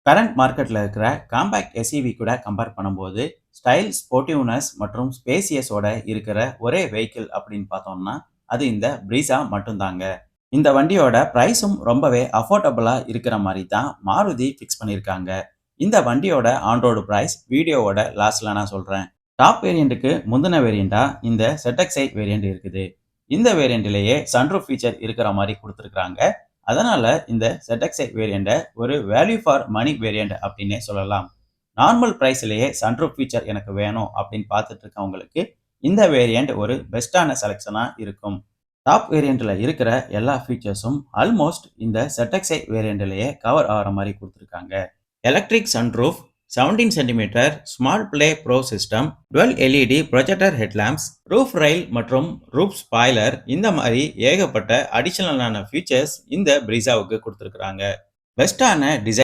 Current மார்க்கெட்ல இருக்கிற compact SUV கூட கம்பேர் பண்ணும்போது ஸ்டைல், ஸ்போர்ட்டிவ்னஸ் மற்றும் ஸ்பேசியஸோட இருக்கிற ஒரே வெஹிக்கிள் அப்படின்னு பார்த்தோம்னா அது இந்த பிரீசா மட்டும்தாங்க. இந்த வண்டியோட பிரைஸும் ரொம்பவே அஃபோர்டபுளா இருக்கிற மாதிரி தான் மாருதி ஃபிக்ஸ் பண்ணியிருக்காங்க. இந்த வண்டியோட ஆன் ரோடு பிரைஸ் வீடியோவோட லாஸ்ட்ல நான் சொல்றேன். டாப் வேரியண்ட்டுக்கு முந்தின வேரியண்டா இந்த ZXi வேரியண்ட் இருக்குது. இந்த வேரியண்ட்லயே சன்ரூஃப் ஃபீச்சர் இருக்கிற மாதிரி கொடுத்துருக்காங்க. அதனால இந்த ZXi வேரியண்ட ஒரு வேல்யூ ஃபார் மணி வேரியண்ட் அப்படின்னே சொல்லலாம். நார்மல் பிரைஸ்லயே சன்ரூஃப் ஃபீச்சர் எனக்கு வேணும் அப்படின்னு பார்த்துட்டு இருக்கவங்களுக்கு இந்த வேரியண்ட் ஒரு பெஸ்டான செலெக்ஷனா இருக்கும். டாப் வேரியண்ட்ல இருக்கிற எல்லா ஃபீச்சர்ஸும் ஆல்மோஸ்ட் இந்த ZXi வேரியண்ட்லயே கவர் ஆகிற மாதிரி கொடுத்துருக்காங்க. Electric sunroof, 17 centimetre small play bro system, 12 LED projector headlamps, roof rail மற்றும் ரூஃப் ஸ்பாய்லர், இந்த மாதிரி ஏகப்பட்ட அடிஷனலான ஃபீச்சர்ஸ் இந்த பிரீசாவுக்கு கொடுத்துருக்காங்க. பெஸ்டான டிசைன்